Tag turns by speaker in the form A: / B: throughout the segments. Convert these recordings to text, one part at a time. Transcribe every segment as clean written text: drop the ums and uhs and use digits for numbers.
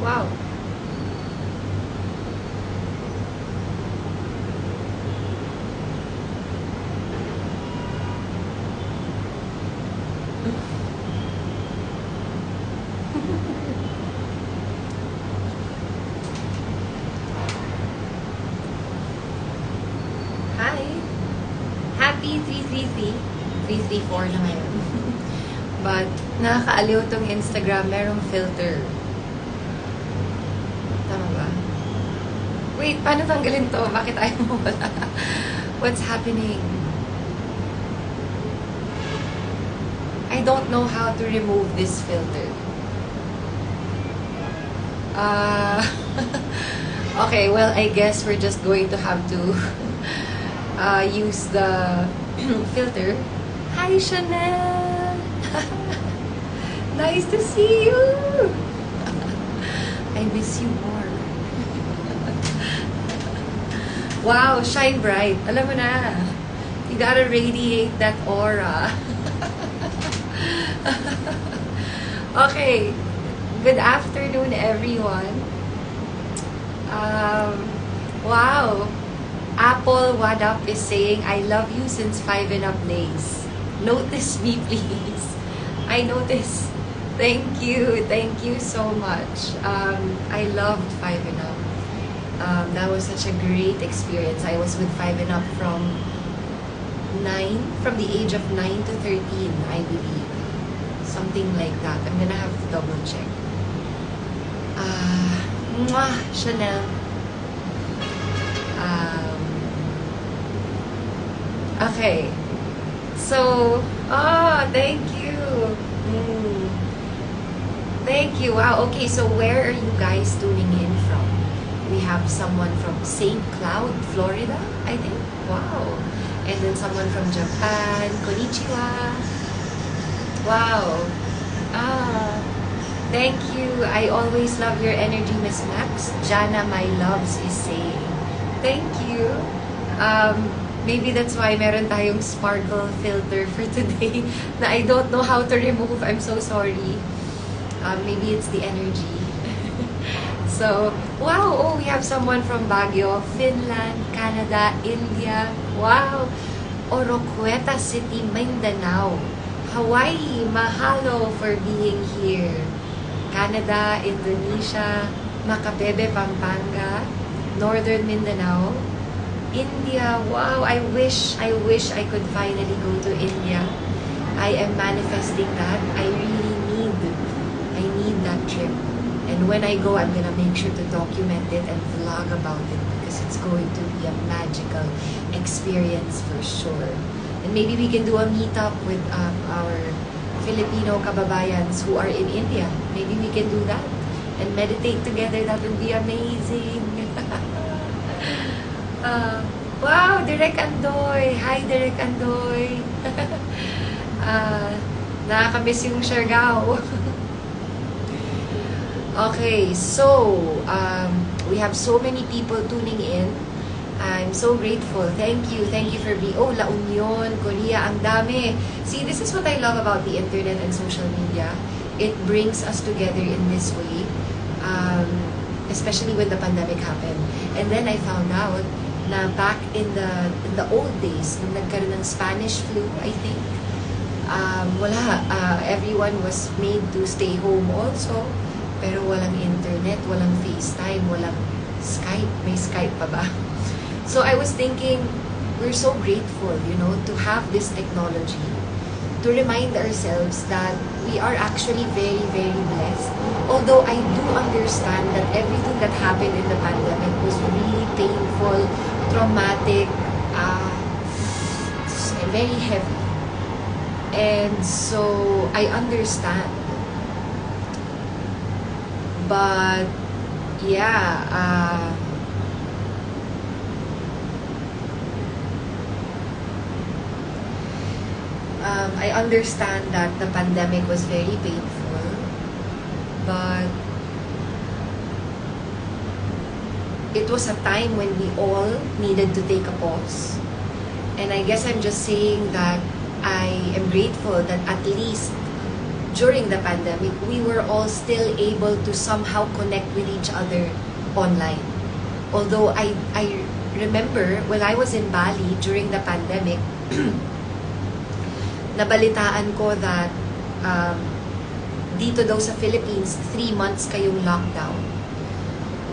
A: Wow. Hi. Happy 333. 334 na ngayon. But, nakakaaliw tong Instagram. Merong filter. Tama ba? Wait, paano tanggalin to? Bakit ayaw mo wala? What's happening? I don't know how to remove this filter. Okay, well, I guess we're just going to have to use the filter. Hi, Chanel! Nice to see you! I miss you more. Wow, shine bright. Alam mo na. You gotta radiate that aura. Okay. Good afternoon, everyone. Wow. Apple What Up is saying, I love you since 5 and Up days. Notice me, please. I notice. Thank you. Thank you so much. I loved 5 and Up. That was such a great experience. I was with 5 and Up from the age of 9 to 13, I believe. Something like that. I'm gonna have to double check. Mwah, Chanel. Okay. So, thank you. Thank you. Wow. Okay, so where are you guys tuning in from? We have someone from St. Cloud, Florida, I think. Wow. And then someone from Japan. Konnichiwa. Wow. Thank you. I always love your energy, Miss Max. Jana, my loves, is saying. Thank you. Maybe that's why meron tayong sparkle filter for today na I don't know how to remove. I'm so sorry. Maybe it's the energy. So, wow. Oh, we have someone from Baguio, Finland, Canada, India. Wow. Oroquieta City, Mindanao. Hawaii, mahalo for being here. Canada, Indonesia, Macabebe, Pampanga, Northern Mindanao, India. Wow, I wish I could finally go to India. I am manifesting that. I need that trip. And when I go, I'm gonna make sure to document it and vlog about it because it's going to be a magical experience for sure. And maybe we can do a meetup with our Filipino kababayans who are in India. Maybe we can do that and meditate together. That would be amazing. Wow, Direk Andoy. Hi, Direk Andoy. Nakakamiss yung Siargao. Okay, so we have so many people tuning in. I'm so grateful. Thank you for being... Oh, La Union, Korea, ang dami. See, this is what I love about the internet and social media. It brings us together in this way, especially when the pandemic happened. And then I found out na back in the old days, nung nagkaroon ng Spanish flu, I think, everyone was made to stay home also. Pero walang internet, walang FaceTime, walang Skype. May Skype pa ba? So I was thinking, we're so grateful, to have this technology to remind ourselves that we are actually very, very blessed. Although I do understand that everything that happened in the pandemic was really painful, traumatic, very heavy. And so I understand. But yeah, I understand that the pandemic was very painful, but it was a time when we all needed to take a pause. And I guess I'm just saying that I am grateful that at least during the pandemic, we were all still able to somehow connect with each other online. Although I remember when I was in Bali during the pandemic, nabalitaan ko that dito daw sa Philippines, 3 months kayong lockdown.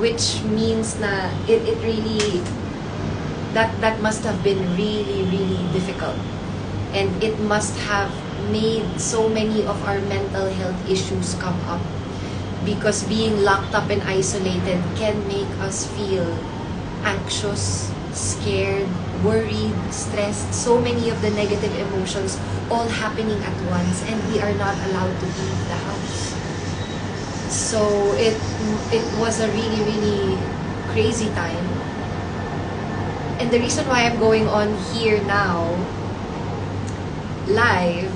A: Which means na it really, that must have been really, really difficult. And it must have made so many of our mental health issues come up. Because being locked up and isolated can make us feel anxious, scared, worried, stressed, so many of the negative emotions all happening at once, and we are not allowed to leave the house. So it was a really, really crazy time. And the reason why I'm going on here now, live,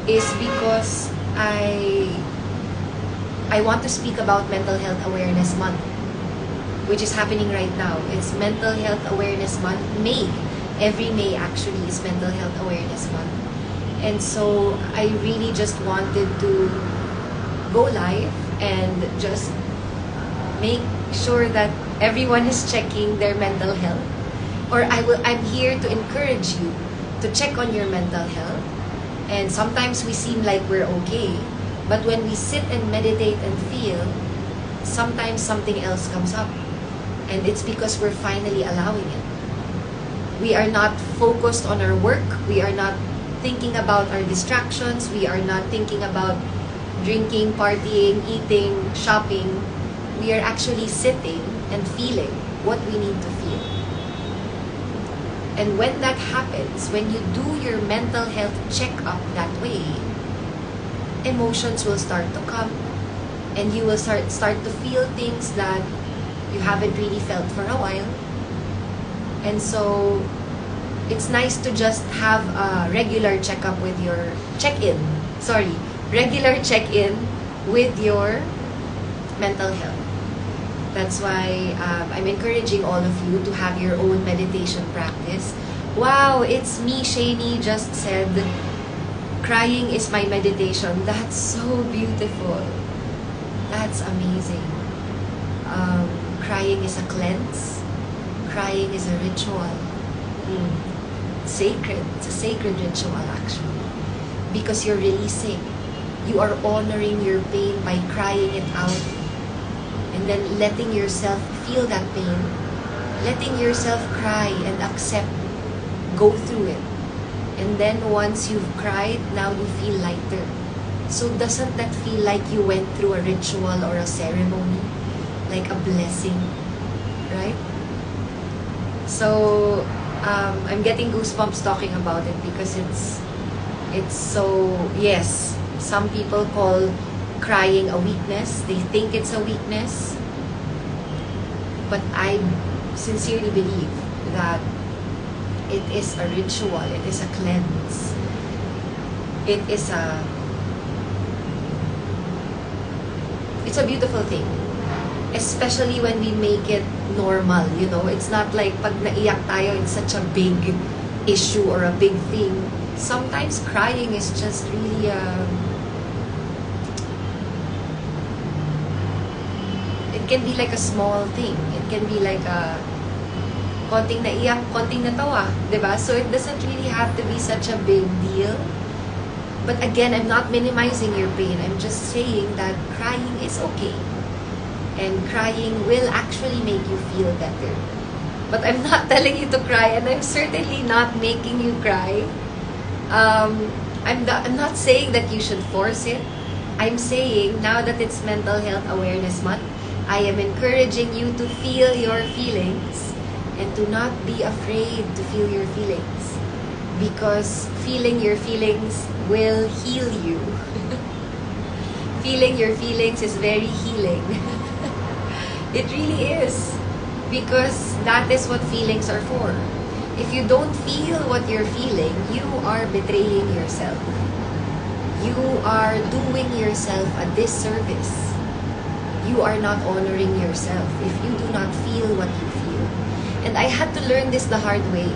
A: is because I want to speak about Mental Health Awareness Month, which is happening right now. It's Mental Health Awareness Month, May. Every May actually is Mental Health Awareness Month. And so I really just wanted to go live and just make sure that everyone is checking their mental health. Or I'm here to encourage you to check on your mental health. And sometimes we seem like we're okay, but when we sit and meditate and feel, sometimes something else comes up. And it's because we're finally allowing it. We are not focused on our work. We are not thinking about our distractions. We are not thinking about drinking, partying, eating, shopping. We are actually sitting and feeling what we need to feel. And when that happens, when you do your mental health checkup that way, emotions will start to come, and you will start to feel things that you haven't really felt for a while. And so it's nice to just have a regular checkup with your regular check-in with your mental health. That's why I'm encouraging all of you to have your own meditation practice. Wow, it's me, Shani, just said, crying is my meditation. That's so beautiful. That's amazing. Crying is a cleanse. Crying is a ritual. Sacred. It's a sacred ritual, actually. Because you're releasing. You are honoring your pain by crying it out. And then letting yourself feel that pain. Letting yourself cry and accept. Go through it. And then once you've cried, now you feel lighter. So doesn't that feel like you went through a ritual or a ceremony? Like a blessing, right? So I'm getting goosebumps talking about it because it's so, yes, some people call crying a weakness. They think it's a weakness. But I sincerely believe that it is a ritual, it is a cleanse. It's a beautiful thing. Especially when we make it normal, you know. It's not like pag naiyak tayo, it's such a big issue or a big thing. Sometimes crying is just really it can be like a small thing. It can be like a konting naiyak, konting natawa, diba? So it doesn't really have to be such a big deal. But again, I'm not minimizing your pain. I'm just saying that crying is okay. And crying will actually make you feel better. But I'm not telling you to cry, and I'm certainly not making you cry. I'm not saying that you should force it. I'm saying, now that it's Mental Health Awareness Month, I am encouraging you to feel your feelings and to not be afraid to feel your feelings. Because feeling your feelings will heal you. Feeling your feelings is very healing. It really is. Because that is what feelings are for. If you don't feel what you're feeling, you are betraying yourself. You are doing yourself a disservice. You are not honoring yourself if you do not feel what you feel. And I had to learn this the hard way.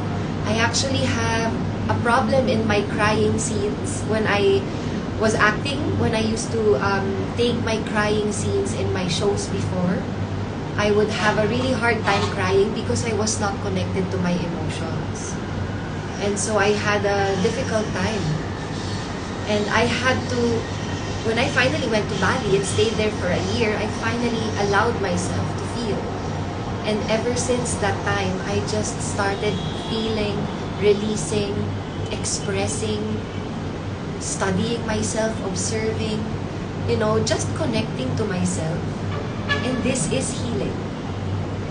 A: I actually have a problem in my crying scenes when I was acting, when I used to take my crying scenes in my shows before, I would have a really hard time crying because I was not connected to my emotions. And so I had a difficult time. And I had to, when I finally went to Bali and stayed there for a year, I finally allowed myself to feel. And ever since that time, I just started feeling, releasing, expressing, studying myself, observing, just connecting to myself. And this is healing.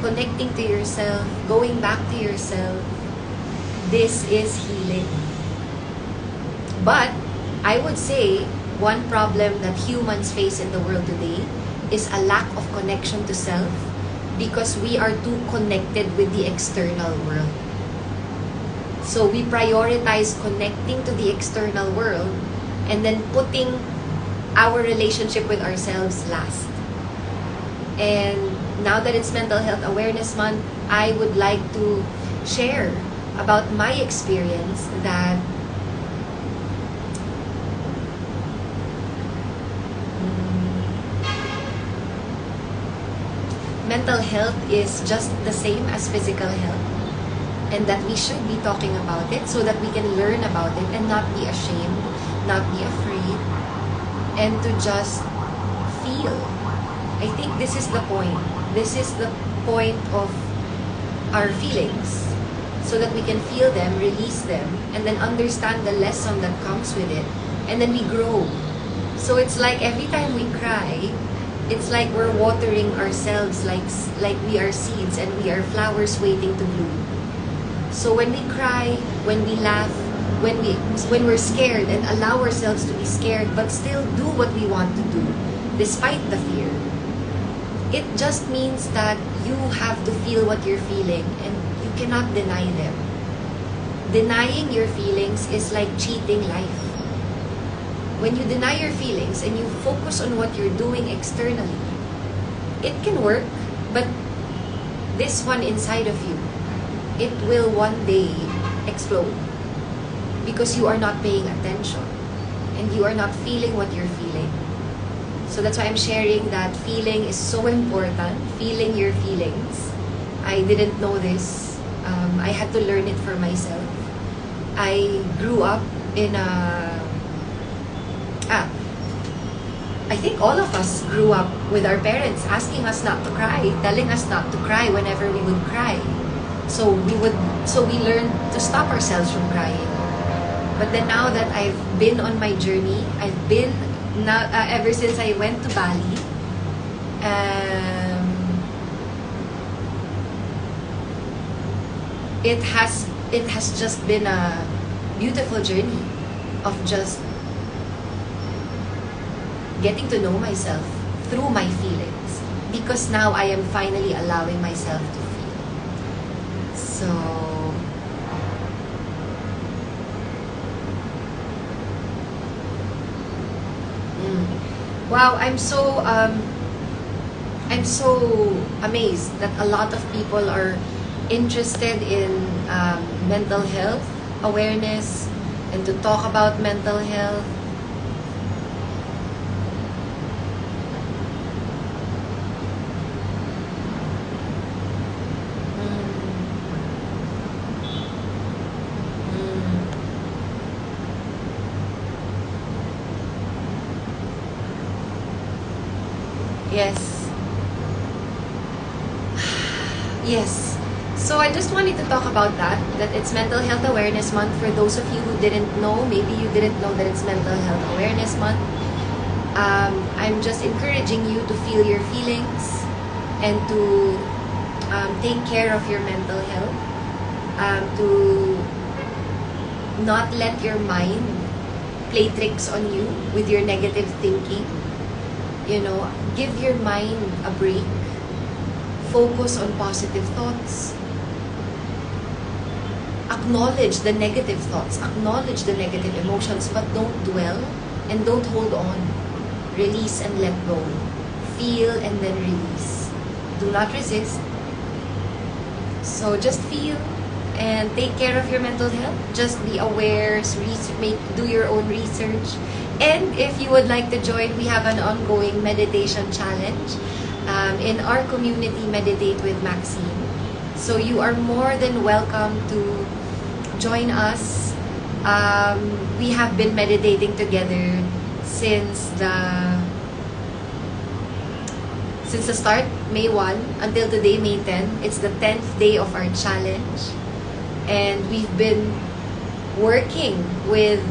A: Connecting to yourself, going back to yourself. This is healing. But I would say one problem that humans face in the world today is a lack of connection to self because we are too connected with the external world. So we prioritize connecting to the external world and then putting our relationship with ourselves last. And now that it's Mental Health Awareness Month, I would like to share about my experience that mental health is just the same as physical health, and that we should be talking about it so that we can learn about it and not be ashamed, not be afraid, and to just feel. I think this is the point. This is the point of our feelings, so that we can feel them, release them, and then understand the lesson that comes with it, and then we grow. So it's like every time we cry, it's like we're watering ourselves like we are seeds and we are flowers waiting to bloom. So when we cry, when we laugh, when we're scared and allow ourselves to be scared but still do what we want to do despite the fear, it just means that you have to feel what you're feeling and you cannot deny them. Denying your feelings is like cheating life. When you deny your feelings and you focus on what you're doing externally, it can work, but this one inside of you, it will one day explode because you are not paying attention and you are not feeling what you're feeling. So that's why I'm sharing that feeling is so important, feeling your feelings. I didn't know this. I had to learn it for myself. I grew up in I think all of us grew up with our parents asking us not to cry, telling us not to cry whenever we would cry. So we learned to stop ourselves from crying. But then now that I've been on my journey, ever since I went to Bali, it has just been a beautiful journey of just getting to know myself through my feelings, because now I am finally allowing myself to feel. So wow, I'm so amazed that a lot of people are interested in mental health awareness and to talk about mental health. Yes. Yes. So I just wanted to talk about that it's Mental Health Awareness Month. For those of you who didn't know, maybe you didn't know that it's Mental Health Awareness Month. I'm just encouraging you to feel your feelings and to take care of your mental health. To not let your mind play tricks on you with your negative thinking. Give your mind a break. Focus on positive thoughts. Acknowledge the negative thoughts. Acknowledge the negative emotions, but don't dwell and don't hold on. Release and let go. Feel and then release. Do not resist. So just feel and take care of your mental health. Just be aware, do your own research, And if you would like to join, we have an ongoing meditation challenge in our community, Meditate with Maxine. So you are more than welcome to join us. We have been meditating together since the start, May 1, until today, May 10. It's the 10th day of our challenge. And we've been working with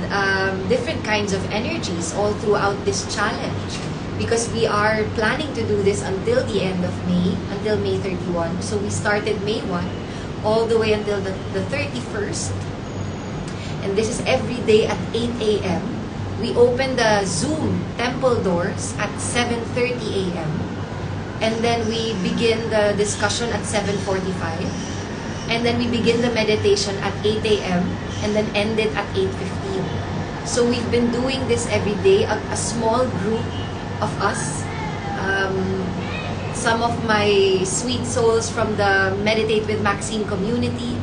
A: different kinds of energies all throughout this challenge, because we are planning to do this until the end of May, until May 31. So we started May 1 all the way until the 31st. And this is every day at 8 a.m. We open the Zoom temple doors at 7:30 a.m. And then we begin the discussion at 7:45. And then we begin the meditation at 8 a.m. and then end it at 8:15. So we've been doing this every day, a small group of us. Some of my sweet souls from the Meditate with Maxine community.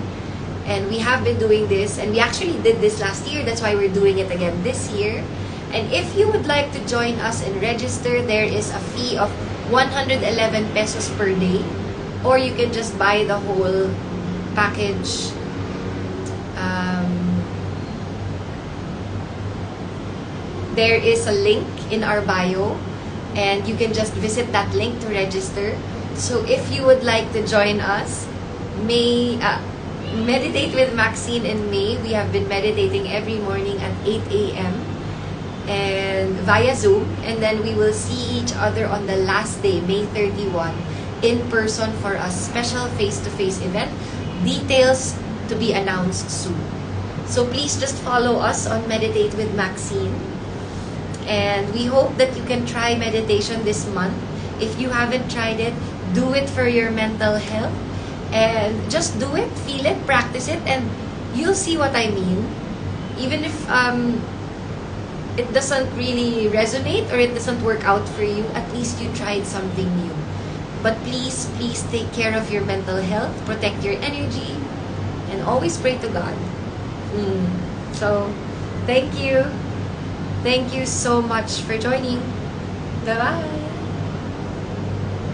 A: And we have been doing this, and we actually did this last year. That's why we're doing it again this year. And if you would like to join us and register, there is a fee of 111 pesos per day. Or you can just buy the whole package. There is a link in our bio, and you can just visit that link to register. So if you would like to join us, Meditate with Maxine in May. We have been meditating every morning at 8 a.m. and via Zoom, and then we will see each other on the last day, May 31, in person for a special face-to-face event. Details to be announced soon. So please just follow us on Meditate with Maxine. And we hope that you can try meditation this month. If you haven't tried it, do it for your mental health. And just do it, feel it, practice it, and you'll see what I mean. Even if it doesn't really resonate or it doesn't work out for you, at least you tried something new. But please, please take care of your mental health, protect your energy, and always pray to God. So, thank you. Thank you so much for joining. Bye-bye.